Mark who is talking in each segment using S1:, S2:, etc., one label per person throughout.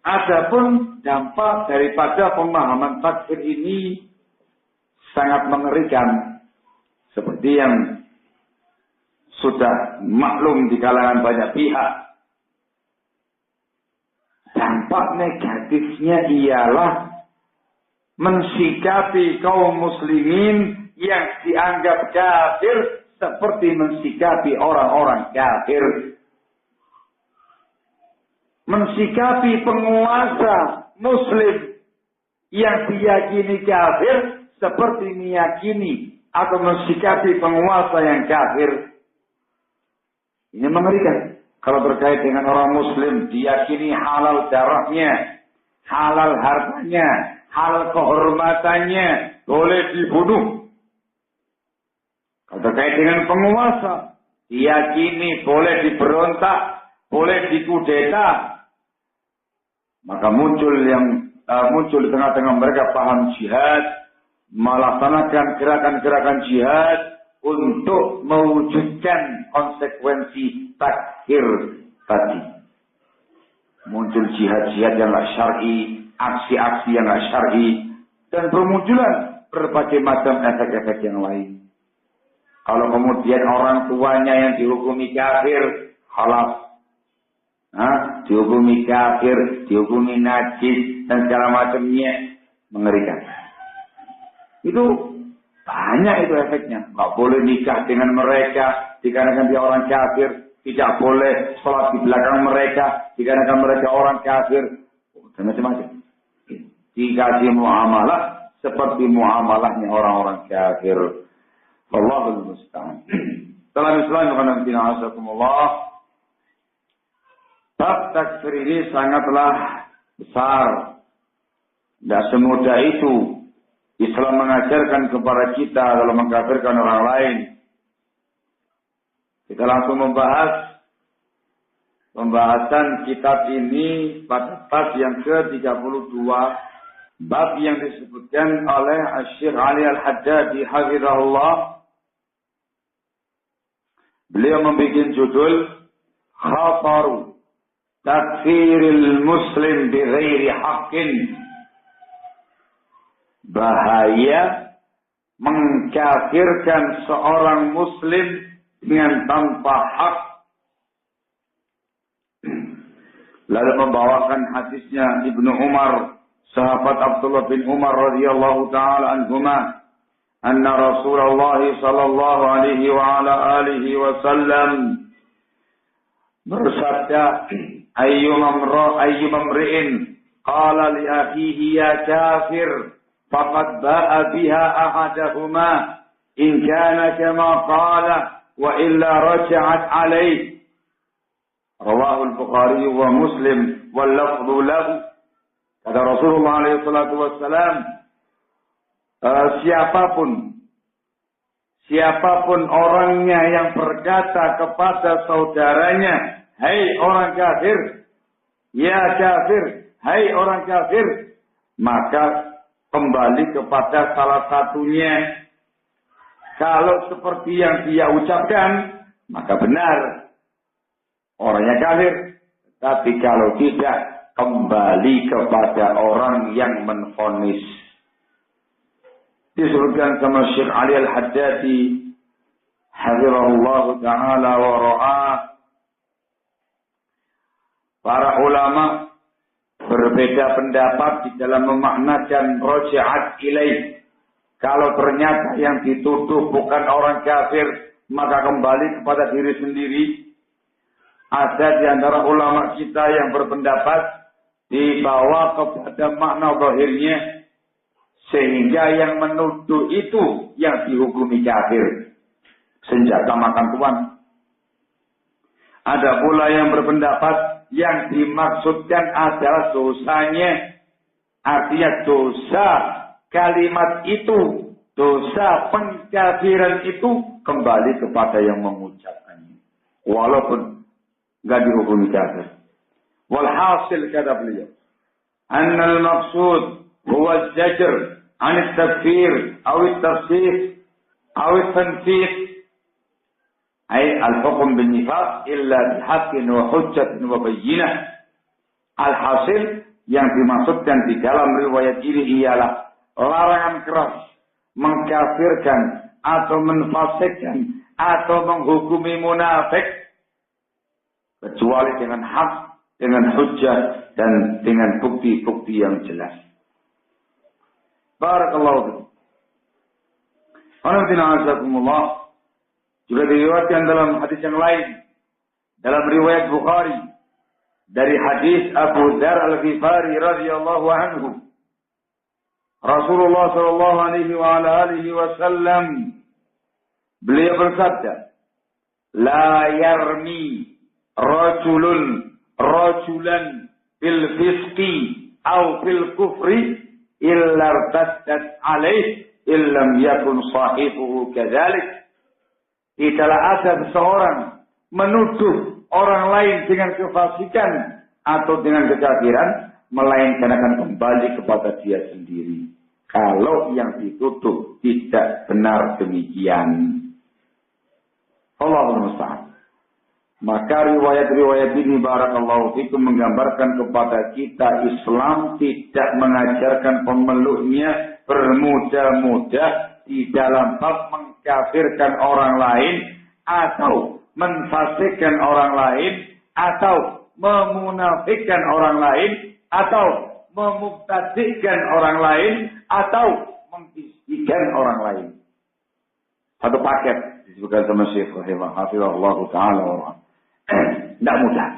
S1: Adapun dampak daripada pemahaman takfir ini sangat mengerikan. Seperti yang sudah maklum di kalangan banyak pihak. Dampak negatifnya ialah mensikapi kaum muslimin yang dianggap kafir seperti mensikapi orang-orang kafir. Mensikapi penguasa muslim yang diyakini kafir seperti meyakini atau mensikapi penguasa yang kafir. Ini mengerikan. Kalau terkait dengan orang muslim diyakini halal darahnya, halal hartanya, halal kehormatannya, boleh dibunuh. Kalau terkait dengan penguasa, diyakini boleh diberontak, boleh dikudeta. Maka muncul di tengah-tengah mereka paham jihad, melaksanakan gerakan-gerakan jihad untuk mewujudkan konsekuensi takfir tadi. Muncul jihad-jihad yang tidak syar'i, aksi-aksi yang tidak syar'i, dan bermunculan berbagai macam efek-efek yang lain. Kalau kemudian orang tuanya yang dihukumi kafir, halas. Dihukumi kafir, dihukumi najis, dan segala macamnya, mengerikan. Itu banyak itu efeknya. Nggak boleh nikah dengan mereka dikarenakan dia orang kafir. Tidak boleh sholat di belakang mereka dikarenakan mereka orang kafir. Dan macam-macam. Dikasih muamalah seperti muamalahnya orang-orang kafir. Wallahul musta'an. Dalam Islam, bab takfir ini sangatlah besar. Tidak semudah itu Islam mengajarkan kepada kita dalam mengkafirkan orang lain. Kita langsung membahas pembahasan kitab ini pada bab yang ke-32. Bab yang disebutkan oleh Syekh Ali Al-Haddadi hafizahullah. Beliau membuat judul Khataru Takfiril Muslim bighairi haqqin. Bahaya mengkafirkan seorang muslim dengan tanpa hak. Lalu membawakan hadisnya Ibnu Umar, sahabat Abdullah bin Umar radhiyallahu taala anhuma, anna Rasulullah sallallahu alaihi wa ala alihi wasallam bersabda, ayyuma mri'in qala li akhihi ya kafir faqad ba'a biha ahadahuma in kana kama qala wa illa raja'at alayhi. Rawahu al-Bukhari wa Muslim wal lafdhu lahu. Kata Rasulullah alaihi salatu wassalam, siapapun orangnya yang berkata kepada saudaranya, hai orang kafir, ya kafir, hai orang kafir, maka kembali kepada salah satunya. Kalau seperti yang dia ucapkan, maka benar orangnya kafir. Tapi kalau tidak, kembali kepada orang yang menvonis. Disebutkan sama Syekh Ali Al-Haddadi hafizahullah ta'ala wa ra'ah, para ulama berbeda pendapat di dalam memaknakan raja'at ilaih. Kalau ternyata yang dituduh bukan orang kafir, maka kembali kepada diri sendiri. Ada di antara ulama kita yang berpendapat dibawa kepada makna zahirnya, sehingga yang menuduh itu yang dihukumi kafir. Senjata makan tuan. Ada pula yang berpendapat yang dimaksudkan adalah dosanya. Artinya dosa kalimat itu, dosa pengkafiran itu kembali kepada yang mengucapkannya. Walaupun enggak dihukumi kafir. Walhasil kata beliau, annal maqsud huwa az-zajr 'an at-takfir aw at-tafsir aw at-tanfir, ay al-hukm bin-nifaq illa bihaqqin wa hujjatin wa bayyinah. Alhasil yang dimaksudkan di dalam riwayat ini ialah larangan keras mengkafirkan atau menfasikkan atau menghukumi munafik kecuali dengan hak, dengan hujjah dan dengan bukti-bukti yang jelas. Barakallahu fiikum. Juga diriwayatkan dalam hadis yang lain, dalam riwayat Bukhari dari hadis Abu Dzar Al-Ghifari radhiyallahu anhu, Rasulullah sallallahu alaihi wasallam beliau bersabda, "La yarmi rajulan fil fisqi aw fil kufri illa irtaddat alaih illam yakun sahibuhu kadzalik." Tidaklah ada seseorang menuduh orang lain dengan kefasikan atau dengan kekafiran, melainkan akan kembali kepada dia sendiri kalau yang dituduh tidak benar demikian. Allahumma musta'an. Maka riwayat-riwayat ini barakallahu fikum menggambarkan kepada kita Islam tidak mengajarkan pemeluknya bermudah-mudah di dalam bab mengkafirkan orang lain atau menfasikkan orang lain atau memunafikkan orang lain atau memubtadikan orang lain atau mengkhisykan orang lain. Satu paket disebutkan sama Syekh Rahimahullah Ta'ala. Tidak mudah.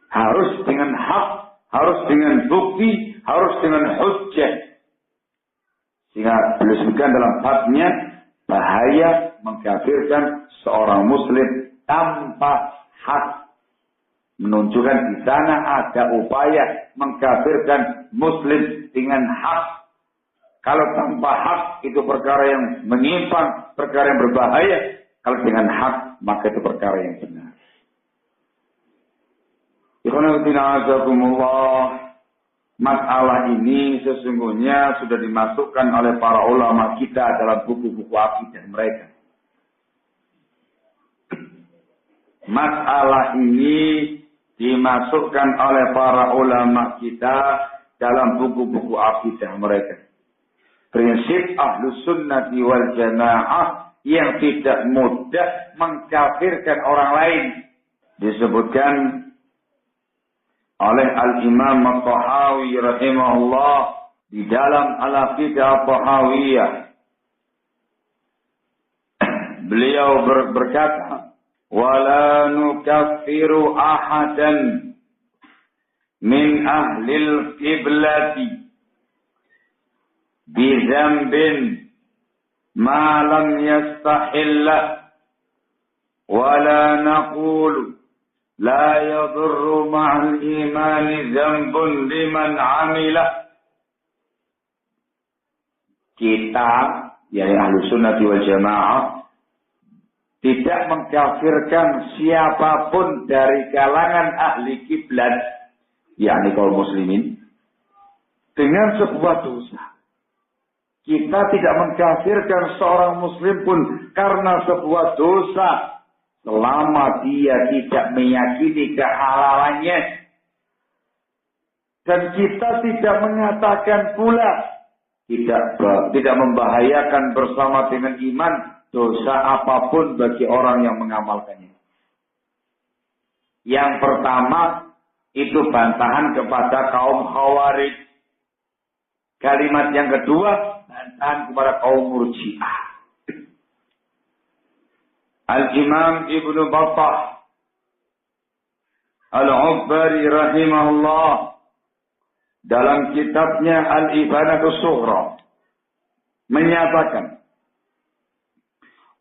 S1: Harus dengan hak, harus dengan bukti, harus dengan hujjah. Sehingga beliau sebutkan dalam babnya bahaya mengkafirkan seorang muslim tanpa hak. Menunjukkan di sana ada upaya mengkafirkan muslim dengan hak. Kalau tanpa hak itu perkara yang menyimpang, perkara yang berbahaya. Kalau dengan hak maka itu perkara yang benar. Masalah ini sesungguhnya sudah dimasukkan oleh para ulama kita dalam buku-buku akidah mereka. Masalah ini dimasukkan oleh para ulama kita dalam buku-buku akidah mereka. Prinsip Ahlus Sunnati wal Jamaah yang tidak mudah mengkafirkan orang lain disebutkan oleh Al-Imam At-Tahawi rahimahullah di dalam Al-Aqidah At-Tahawiyah. Beliau berkata, "Wala nukaffiru ahadan min ahlil qiblati bi dzambin ma lam yastahillah wala naqulu la yadurru ma'al imani dzambun liman amila." Kita, yakni Ahlus Sunnah wal Jamaah, tidak mengkafirkan siapapun dari kalangan ahli kiblat, yakni kaum muslimin, dengan sebuah dosa. Kita tidak mengkafirkan seorang muslim pun karena sebuah dosa selama dia tidak meyakini kehalalannya. Dan kita tidak mengatakan pula tidak membahayakan bersama dengan iman dosa apapun bagi orang yang mengamalkannya. Yang pertama itu bantahan kepada kaum Khawarij. Kalimat yang kedua bantahan kepada kaum Murji'ah. Al-Imam Ibnu Battah Al-Ubbari rahimahullah dalam kitabnya Al-Ibanatus Sughra menyatakan,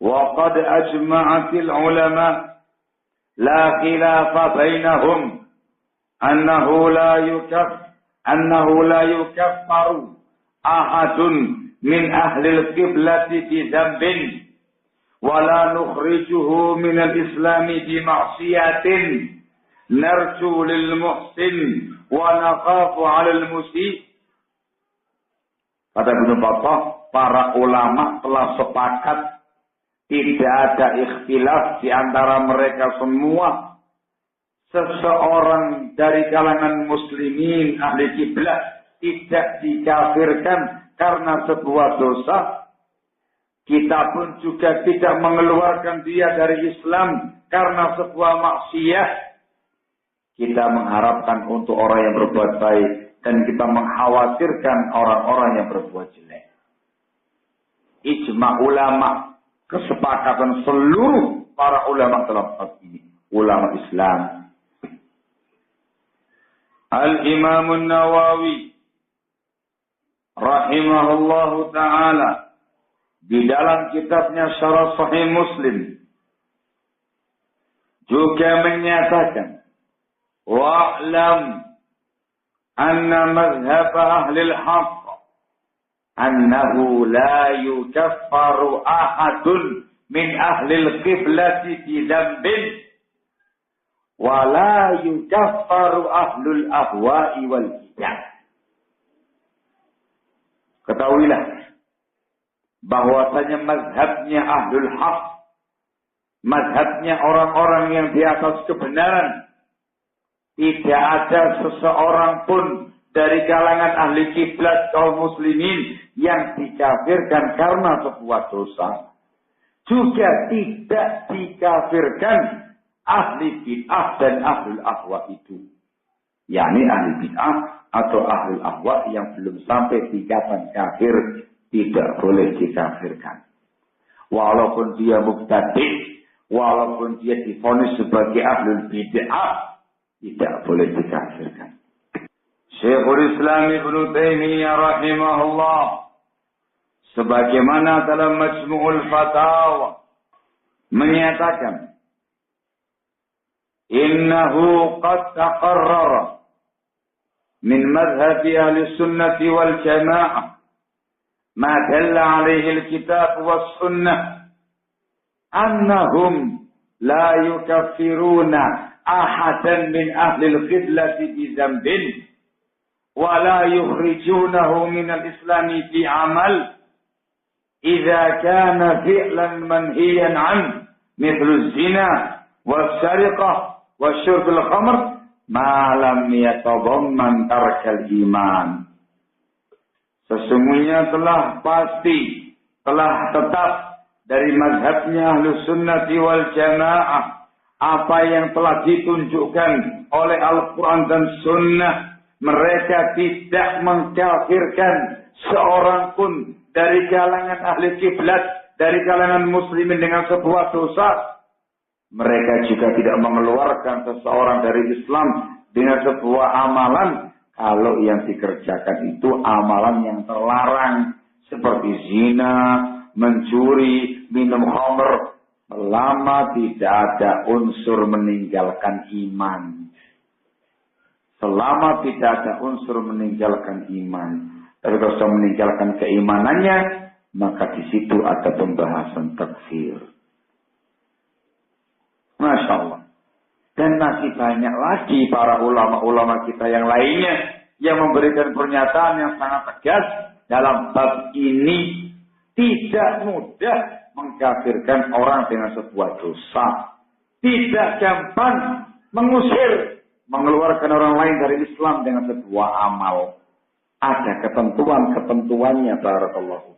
S1: wa qad ajma'atil ulama la khilafa bainahum annahu la yukaffaru ahadun min ahli al-qiblati bi dhanbin wala nukhrijuhu min al-islami bi ma'siyatin narju lil muhsin wa nakhafu 'ala al-musii. Kata Ibnu Battah, para ulama telah sepakat tidak ada ikhtilaf di antara mereka semua seseorang dari kalangan muslimin ahli kiblat tidak dikafirkan karena sebuah dosa, kita pun juga tidak mengeluarkan dia dari Islam karena sebuah maksiat. Kita mengharapkan untuk orang yang berbuat baik dan kita mengkhawatirkan orang-orang yang berbuat jelek. Ijma ulama, kesepakatan seluruh para ulama dalam hal ini, ulama Islam. Al-Imam An-Nawawi rahimahullahu ta'ala di dalam kitabnya Syarah Sahih Muslim juga menyatakan, wa'lam anna mazhab ahli al-haqq annahu la yukaffaru ahadun min ahli al-qiblati bi dhanbin wa la yukaffaru ahlul ahwa'i wal bid'ah. Ketahuilah bahwasanya mazhabnya ahlul haq, mazhabnya orang-orang yang di atas kebenaran, tidak ada seseorang pun dari kalangan ahli kiblat kaum muslimin yang dikafirkan karena sebuah dosa. Juga tidak dikafirkan ahli bid'ah dan ahlul ahwa itu. yakni ahli bid'ah atau ahlul ahwa yang belum sampai tingkatan kafir tidak boleh dikafirkan. Walaupun dia mubtadi', walaupun dia divonis sebagai ahlul bid'ah, tidak boleh dikafirkan. Syekhul Islam Ibnu Taimiyah rahimahullah sebagaimana dalam Majmu'ul Fatawa menyatakan, innahu qad taqarrara min madhhabi ahli sunnati wal jamaah ma dalla alaihi al-kitab was sunnah annahum la yukaffiruna ahadan min ahli al-qiblati bi dhanbin wa la yukhrijunahu min al-islam fi amal idza kana fi'lan manhiyan an mithlu zina was-sariqah wa syurbul khamr ma lam yatadamman tarkal iman. Sesungguhnya telah pasti, telah tetap dari mazhabnya Ahlus Sunnati wal Jamaah apa yang telah ditunjukkan oleh Al-Quran dan Sunnah. Mereka tidak mengkafirkan seorang pun dari kalangan ahli kiblat, dari kalangan muslimin dengan sebuah dosa. Mereka juga tidak mengeluarkan seseorang dari Islam dengan sebuah amalan kalau yang dikerjakan itu amalan yang terlarang seperti zina, mencuri, minum khamr, selama tidak ada unsur meninggalkan iman. Selama tidak ada unsur meninggalkan iman. Tapi kalau sudah meninggalkan keimanannya, maka di situ ada pembahasan takfir. Masya Allah. Dan masih banyak lagi para ulama-ulama kita yang lainnya yang memberikan pernyataan yang sangat tegas dalam bab ini. Tidak mudah mengkafirkan orang dengan sebuah dosa. Tidak gampang mengusir, mengeluarkan orang lain dari Islam dengan sebuah amal. Ada ketentuan-ketentuannya, barakallahu.